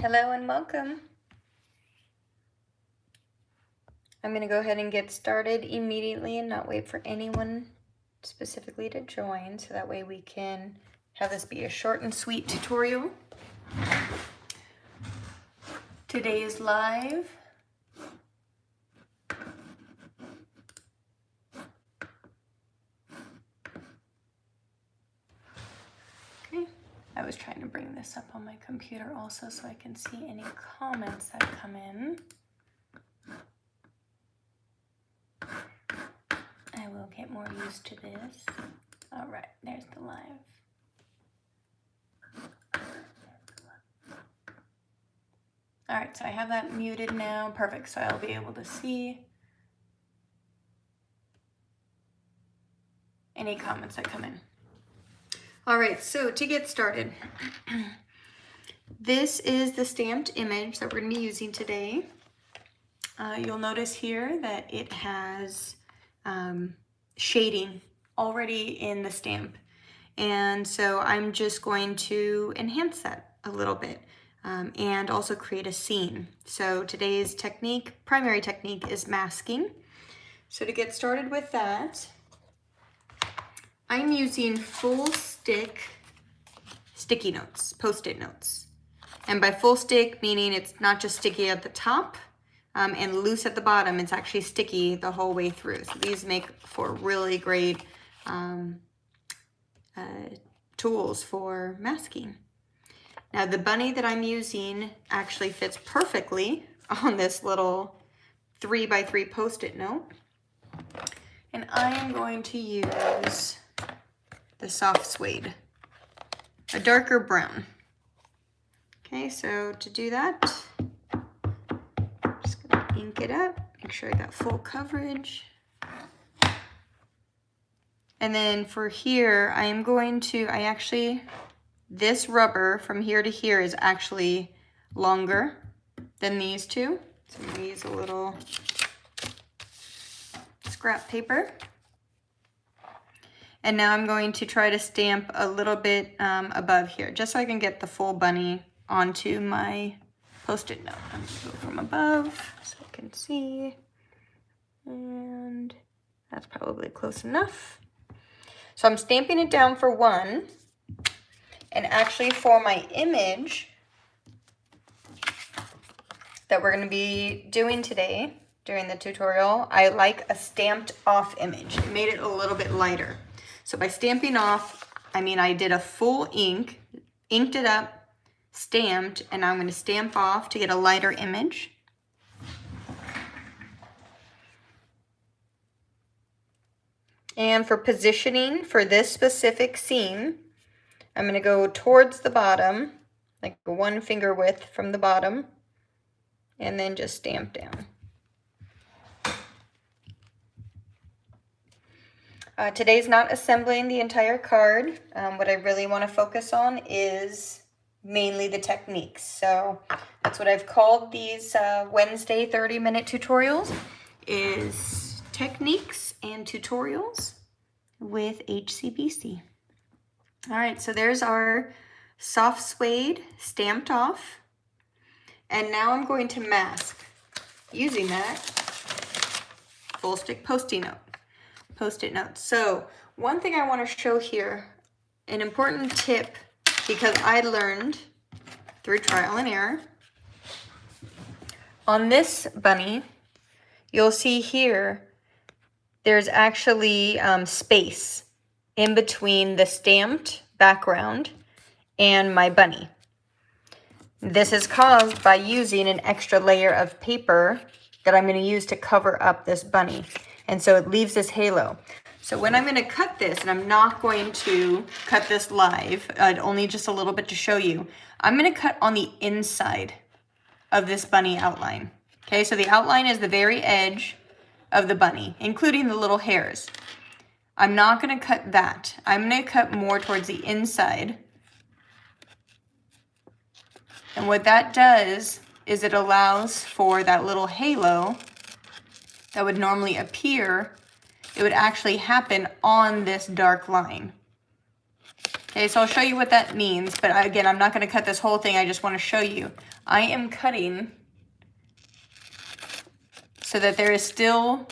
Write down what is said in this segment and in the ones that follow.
Hello and welcome. I'm going to go ahead and get started immediately and not wait for anyone specifically to join, so that way we can have this be a short and sweet tutorial. Today is live. Okay, I was trying to bring this up on my computer also so I can see any comments that come in. I will get more used to this. All right, there's the live. All right, so I have that muted now. Perfect, so I'll be able to see any comments that come in. All right, so to get started, this is the stamped image that we're gonna be using today. You'll notice here that it has shading already in the stamp. And so I'm just going to enhance that a little bit and also create a scene. So today's technique, primary technique, is masking. So to get started with that, I'm using full stick sticky notes, Post-it notes. And by full stick, meaning it's not just sticky at the top and loose at the bottom, it's actually sticky the whole way through. So these make for really great tools for masking. Now the bunny that I'm using actually fits perfectly on this little 3x3 Post-it note. And I am going to use the soft suede, a darker brown. Okay, so to do that, I'm just gonna ink it up, make sure I got full coverage. And then for here, I am going to, this rubber from here to here is actually longer than these two. So I'm gonna use a little scrap paper. And now I'm going to try to stamp a little bit above here, just so I can get the full bunny onto my Post-it note. I'm gonna go from above so I can see. And that's probably close enough. So I'm stamping it down for one. And actually for my image that we're gonna be doing today during the tutorial, I like a stamped off image. It made it a little bit lighter. So by stamping off, I mean I did a full ink, inked it up, stamped, and I'm going to stamp off to get a lighter image. And for positioning for this specific scene, I'm going to go towards the bottom, like one finger width from the bottom, and then just stamp down. Today's not assembling the entire card. What I really want to focus on is mainly the techniques. So that's what I've called these Wednesday 30-minute tutorials, is techniques and tutorials with HCBC. All right, so there's our soft suede stamped off. And now I'm going to mask using that full stick Post-it note. So one thing I want to show here, an important tip, because I learned through trial and error. On this bunny, you'll see here, there's actually space in between the stamped background and my bunny. This is caused by using an extra layer of paper that I'm going to use to cover up this bunny. And so it leaves this halo. So when I'm going to cut this, and I'm not going to cut this live, only just a little bit to show you, I'm going to cut on the inside of this bunny outline. Okay, so the outline is the very edge of the bunny, including the little hairs. I'm not going to cut that. I'm going to cut more towards the inside. And what that does is it allows for that little halo that would normally appear, it would actually happen on this dark line. Okay, Okay, so I'll show you what that means, but again, I'm not going to cut this whole thing. I just want to show you. I am cutting so that there is still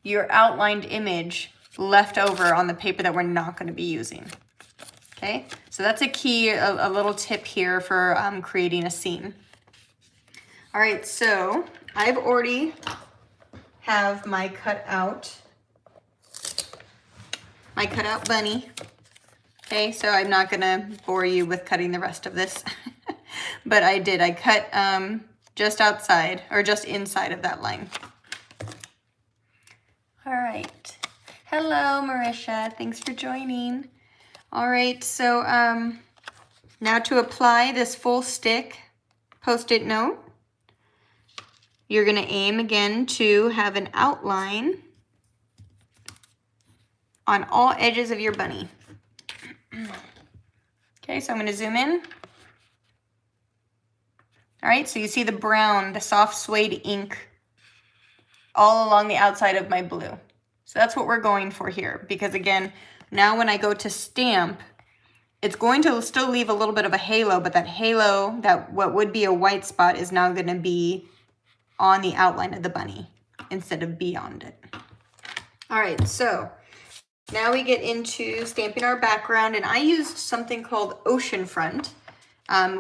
your outlined image left over on the paper that we're not going to be using. Okay, so that's a key, a little tip here for creating a scene. All right, so I've already have my cutout bunny. Okay, so I'm not gonna bore you with cutting the rest of this, but I did. I cut just outside or just inside of that line. All right. Hello, Marisha. Thanks for joining. All right, so now to apply this full stick Post-it note, you're going to aim again to have an outline on all edges of your bunny. Okay, so I'm going to zoom in. All right, so you see the brown, the soft suede ink all along the outside of my blue. So that's what we're going for here, because again, now when I go to stamp, it's going to still leave a little bit of a halo, but that halo, that what would be a white spot, is now going to be on the outline of the bunny instead of beyond it. All right, so now we get into stamping our background, and I used something called Oceanfront,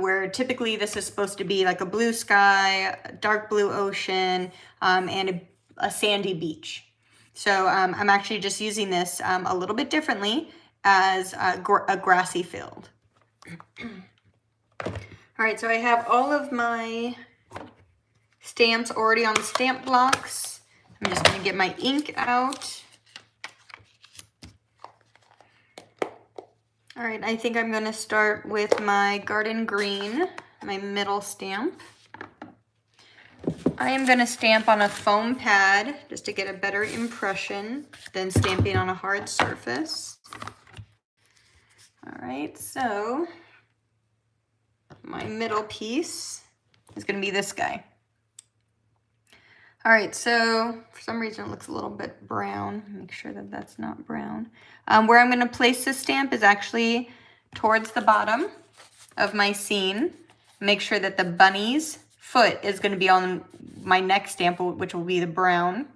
where typically this is supposed to be like a blue sky, a dark blue ocean, and a sandy beach. So I'm actually just using this a little bit differently as a grassy field. All right, so I have all of my stamps already on the stamp blocks. I'm just going to get my ink out. All right, I think I'm going to start with my garden green, my middle stamp. I am going to stamp on a foam pad just to get a better impression than stamping on a hard surface. All right, so my middle piece is going to be this guy. All right, so for some reason it looks a little bit brown. Make sure that that's not brown. Where I'm going to place this stamp is actually towards the bottom of my scene. Make sure that the bunny's foot is going to be on my next stamp, which will be the brown.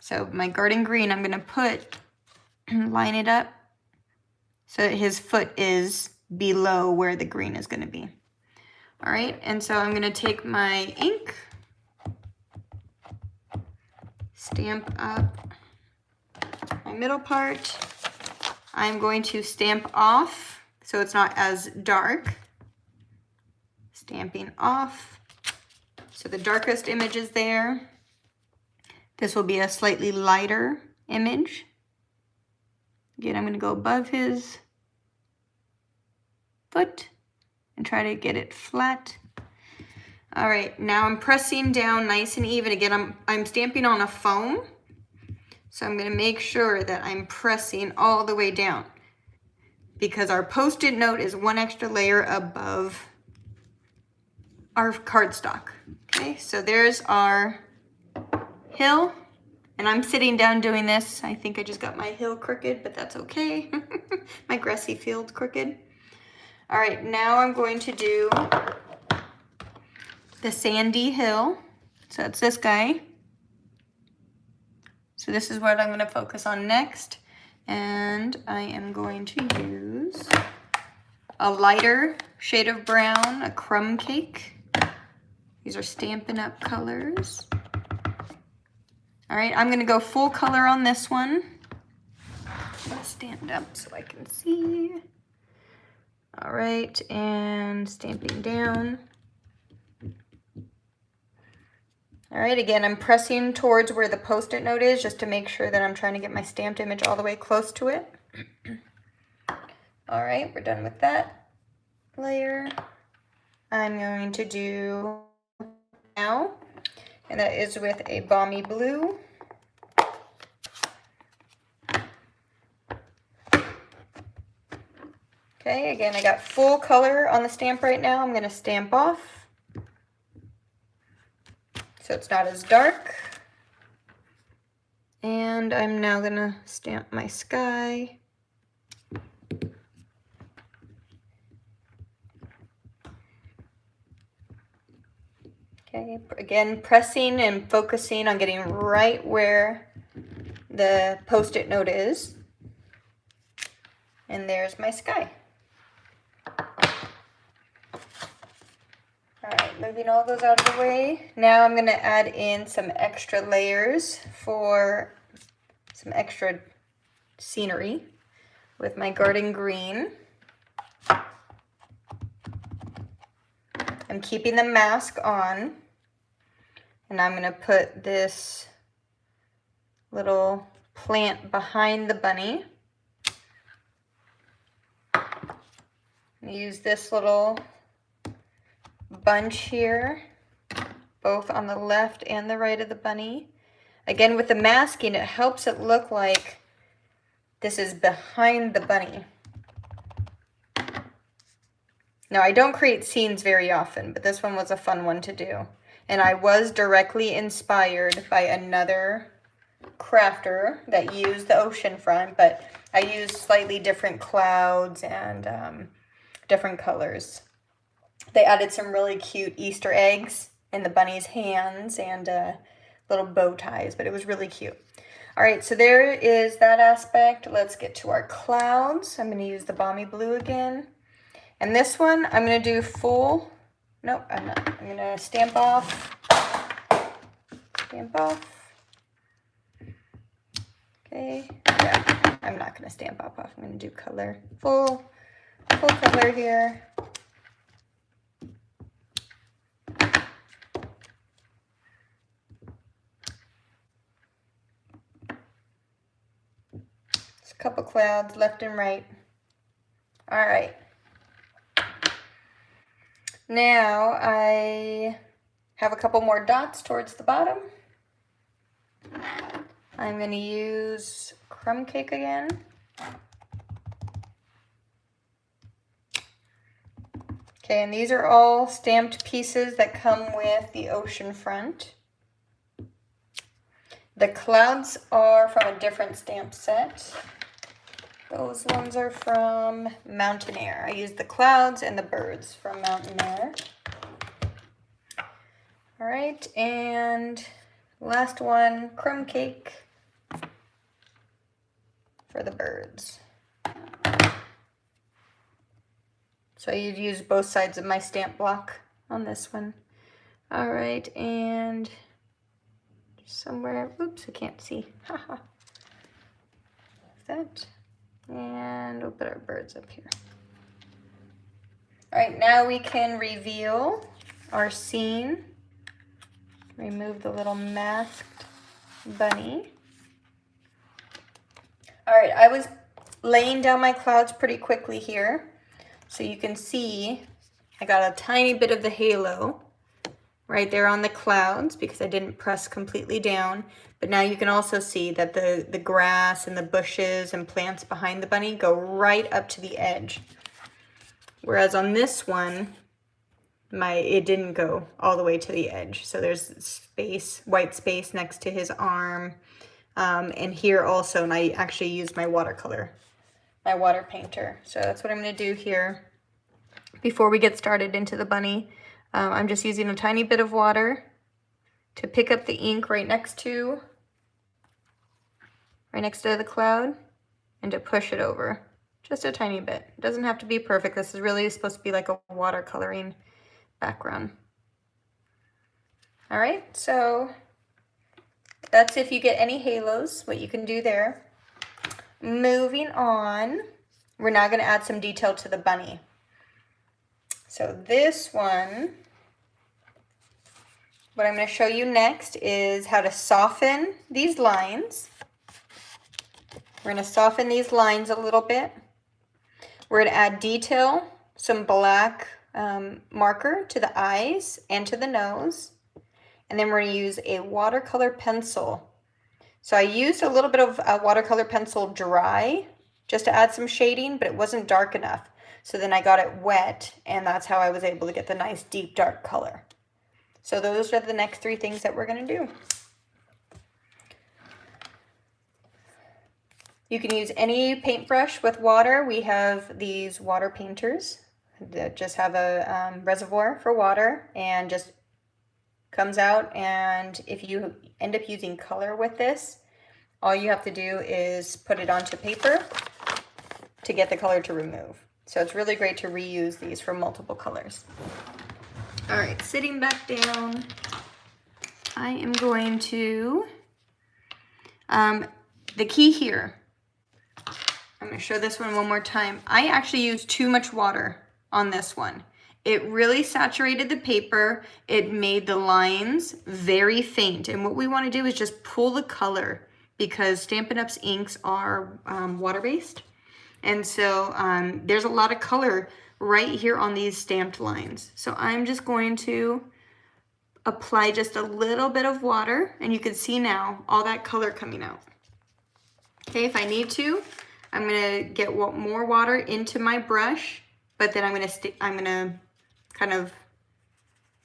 So my garden green, I'm going to line it up so that his foot is below where the green is going to be. All right, and so I'm going to take my ink, stamp up my middle part. I'm going to stamp off so it's not as dark. Stamping off. So the darkest image is there. This will be a slightly lighter image. Again, I'm going to go above his foot and try to get it flat. All right, now I'm pressing down nice and even. Again, I'm stamping on a foam, so I'm going to make sure that I'm pressing all the way down because our Post-it note is one extra layer above our cardstock. Okay, so there's our hill, and I'm sitting down doing this. I think I just got my hill crooked, but that's okay. My grassy field crooked. All right, now I'm going to do the sandy hill. So it's this guy. So this is what I'm going to focus on next. And I am going to use a lighter shade of brown, a crumb cake. These are Stampin' Up colors. All right, I'm going to go full color on this one. I'm going to stand up so I can see. All right, and stamping down. All right, again, I'm pressing towards where the Post-it note is just to make sure that I'm trying to get my stamped image all the way close to it. All right, we're done with that layer. I'm going to do now, and that is with a balmy blue. Okay, again, I got full color on the stamp right now. I'm going to stamp off so it's not as dark. And I'm now going to stamp my sky. Okay, again, pressing and focusing on getting right where the Post-it note is. And there's my sky. All right, moving all those out of the way. Now I'm gonna add in some extra layers for some extra scenery with my garden green. I'm keeping the mask on, and I'm gonna put this little plant behind the bunny. Use this little bunch here, both on the left and the right of the bunny. Again, with the masking, it helps it look like this is behind the bunny. Now, I don't create scenes very often, but this one was a fun one to do. And I was directly inspired by another crafter that used the oceanfront, but I used slightly different clouds and different colors. They added some really cute Easter eggs in the bunny's hands and little bow ties, but it was really cute. All right, so there is that aspect. Let's get to our clouds. I'm gonna use the Balmy Blue again. And this one, I'm gonna do full, nope, I'm not. I'm gonna stamp off, Okay, yeah, I'm not gonna stamp off. I'm gonna do color, full color here. Just a couple clouds left and right. All right. Now I have a couple more dots towards the bottom. I'm going to use crumb cake again. Okay, and these are all stamped pieces that come with the Oceanfront. The clouds are from a different stamp set. Those ones are from Mountain Air. I used the clouds and the birds from Mountain Air. All right, and last one, crumb cake for the birds. So you'd use both sides of my stamp block on this one. All right, and somewhere, oops, I can't see. Haha. That. And we'll put our birds up here. All right, now we can reveal our scene. Remove the little masked bunny. All right, I was laying down my clouds pretty quickly here. So you can see I got a tiny bit of the halo right there on the clouds because I didn't press completely down. But now you can also see that the grass and the bushes and plants behind the bunny go right up to the edge. Whereas on this one, it didn't go all the way to the edge. So there's space, white space next to his arm. And here also, and I actually used my watercolor, my water painter. So that's what I'm gonna do here. Before we get started into the bunny, I'm just using a tiny bit of water to pick up the ink right next to the cloud and to push it over. Just a tiny bit. It doesn't have to be perfect. This is really supposed to be like a watercoloring background. All right, so that's if you get any halos, what you can do there. Moving on, we're now gonna add some detail to the bunny. So this one, what I'm gonna show you next is how to soften these lines. We're gonna soften these lines a little bit. We're gonna add detail, some black marker to the eyes and to the nose. And then we're gonna use a watercolor pencil. So I used a little bit of a watercolor pencil dry just to add some shading, but it wasn't dark enough. So then I got it wet, and that's how I was able to get the nice deep dark color. So those are the next three things that we're gonna do. You can use any paintbrush with water. We have these water painters that just have a reservoir for water and just comes out, and if you end up using color with this, all you have to do is put it onto paper to get the color to remove. So it's really great to reuse these for multiple colors. All right, sitting back down, I am going to, the key here, I'm going to show this one more time. I actually used too much water on this one. It really saturated the paper. It made the lines very faint. And what we want to do is just pull the color, because Stampin' Up's inks are water-based. And so there's a lot of color right here on these stamped lines. So I'm just going to apply just a little bit of water, and you can see now all that color coming out. Okay, if I need to, I'm gonna get more water into my brush, but then I'm gonna kind of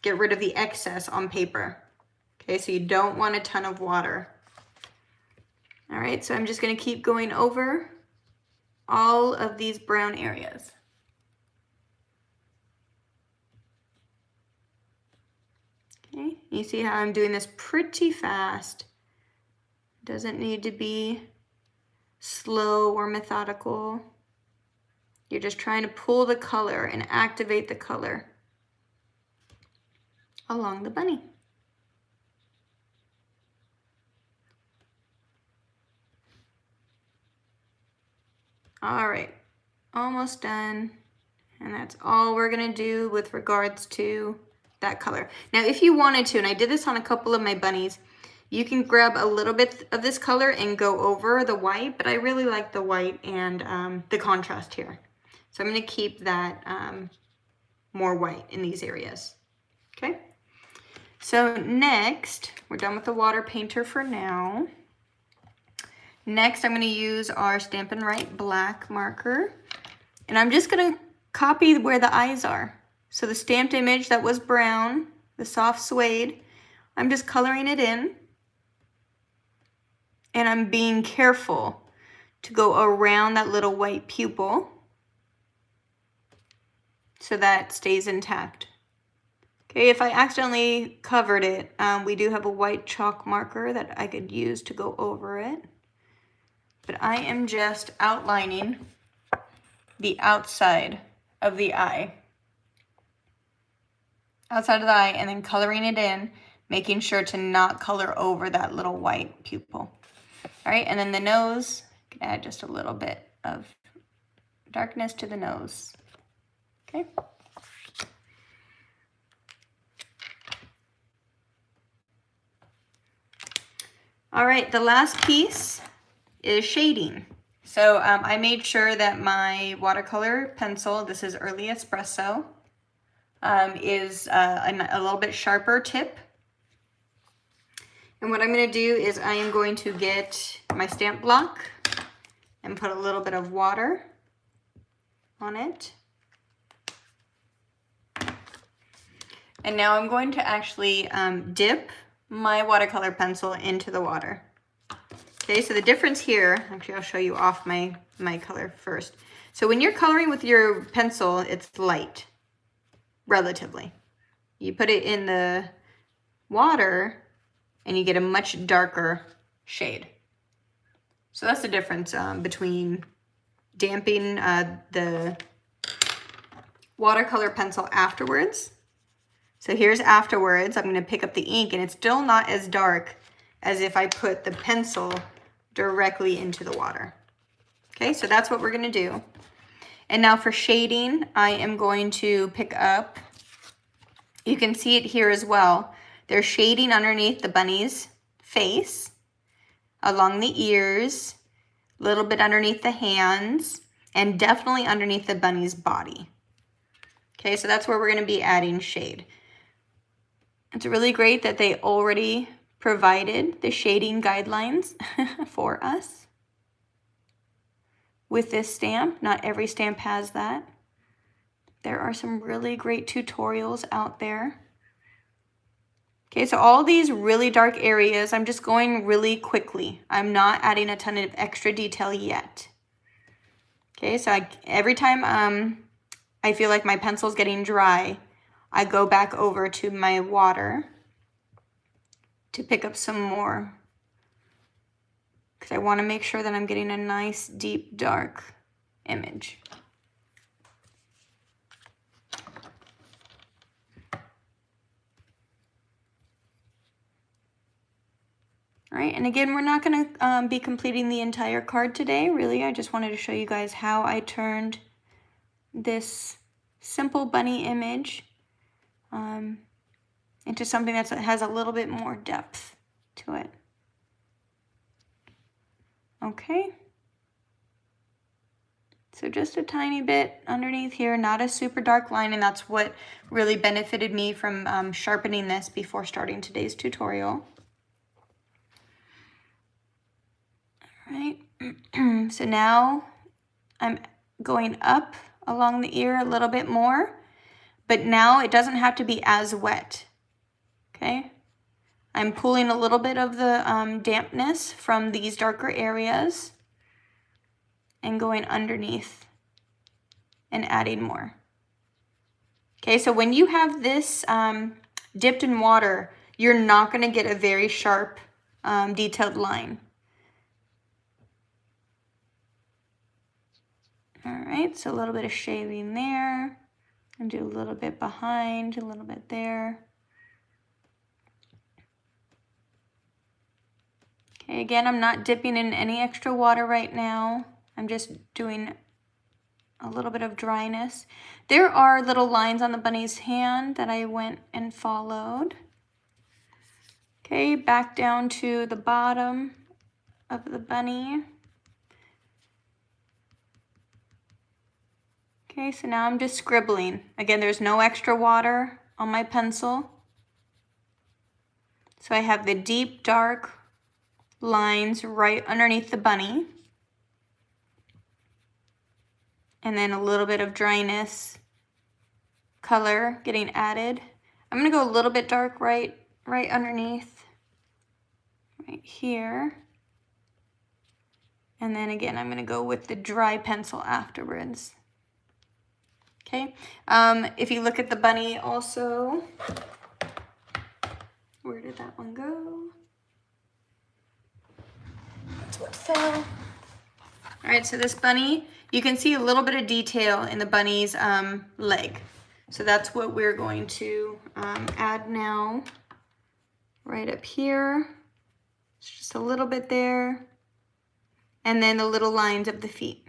get rid of the excess on paper. Okay, so you don't want a ton of water. All right, so I'm just gonna keep going over all of these brown areas. Okay, you see how I'm doing this pretty fast. Doesn't need to be slow or methodical. You're just trying to pull the color and activate the color along the bunny. All right, almost done. And that's all we're gonna do with regards to that color. Now, if you wanted to, and I did this on a couple of my bunnies, you can grab a little bit of this color and go over the white, but I really like the white and the contrast here. So I'm gonna keep that more white in these areas, okay? So next, we're done with the water painter for now. Next, I'm gonna use our Stampin' Right black marker, and I'm just gonna copy where the eyes are. So the stamped image that was brown, the soft suede, I'm just coloring it in, and I'm being careful to go around that little white pupil so that stays intact. Okay, if I accidentally covered it, we do have a white chalk marker that I could use to go over it. But I am just outlining the outside of the eye. Outside of the eye, and then coloring it in, making sure to not color over that little white pupil. All right, and then the nose, you can add just a little bit of darkness to the nose. Okay. All right, the last piece is shading. So I made sure that my watercolor pencil, this is Early Espresso, is a little bit sharper tip. And what I'm going to do is I am going to get my stamp block and put a little bit of water on it. And now I'm going to actually dip my watercolor pencil into the water. Okay, so the difference here, actually I'll show you off my color first. So when you're coloring with your pencil, it's light, relatively. You put it in the water and you get a much darker shade. So that's the difference between damping the watercolor pencil afterwards. So here's afterwards, I'm gonna pick up the ink, and it's still not as dark as if I put the pencil directly into the water. Okay, so that's what we're gonna do. And now for shading, I am going to pick up, you can see it here as well. There's shading underneath the bunny's face, along the ears, a little bit underneath the hands, and definitely underneath the bunny's body. Okay, so that's where we're gonna be adding shade. It's really great that they already provided the shading guidelines for us with this stamp. Not every stamp has that. There are some really great tutorials out there. Okay, so all these really dark areas, I'm just going really quickly. I'm not adding a ton of extra detail yet. Okay, so every time I feel like my pencil's getting dry, I go back over to my water to pick up some more, because I want to make sure that I'm getting a nice deep dark image. All right, and again, we're not going to be completing the entire card today, really. I just wanted to show you guys how I turned this simple bunny image into something that has a little bit more depth to it. Okay. So just a tiny bit underneath here, not a super dark line, and that's what really benefited me from sharpening this before starting today's tutorial. All right, so now I'm going up along the ear a little bit more, but now it doesn't have to be as wet, okay? I'm pulling a little bit of the dampness from these darker areas and going underneath and adding more. Okay, so when you have this dipped in water, you're not going to get a very sharp, detailed line. All right, so a little bit of shading there, and do a little bit behind, a little bit there. Okay, again, I'm not dipping in any extra water right now. I'm just doing a little bit of dryness. There are little lines on the bunny's hand that I went and followed. Okay, back down to the bottom of the bunny. Okay, so now I'm just scribbling. Again, there's no extra water on my pencil. So I have the deep, dark lines right underneath the bunny. And then a little bit of dryness, color getting added. I'm gonna go a little bit dark right underneath, right here. And then again, I'm gonna go with the dry pencil afterwards. Okay, if you look at the bunny also, where did that one go? That's what fell. All right, so this bunny, you can see a little bit of detail in the bunny's leg. So that's what we're going to add now, right up here. It's just a little bit there. And then the little lines of the feet.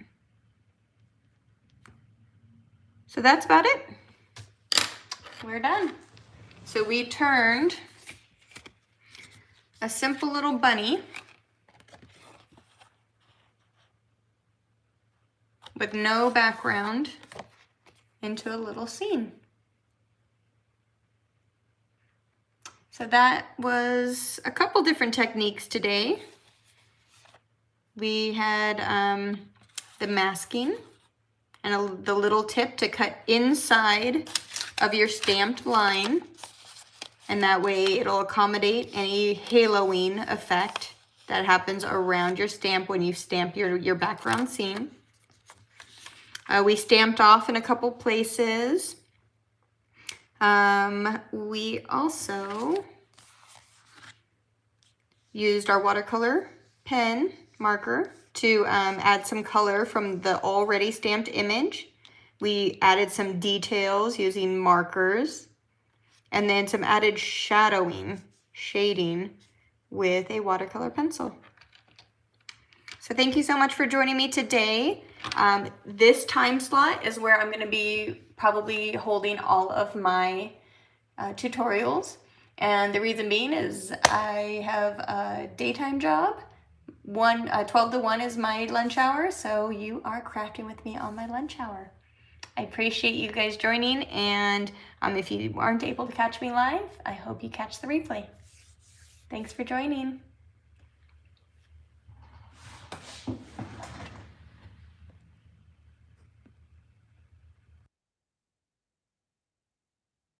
So that's about it. We're done. So we turned a simple little bunny with no background into a little scene. So that was a couple different techniques today. We had the masking and the little tip to cut inside of your stamped line, and that way it'll accommodate any haloing effect that happens around your stamp when you stamp your background scene. We stamped off in a couple places. We also used our watercolor pen marker to add some color from the already stamped image. We added some details using markers, and then some added shading with a watercolor pencil. So thank you so much for joining me today. This time slot is where I'm going to be probably holding all of my tutorials. And the reason being is I have a daytime job. 12 to 1 is my lunch hour, so you are crafting with me on my lunch hour. I appreciate you guys joining, and if you aren't able to catch me live, I hope you catch the replay. Thanks for joining.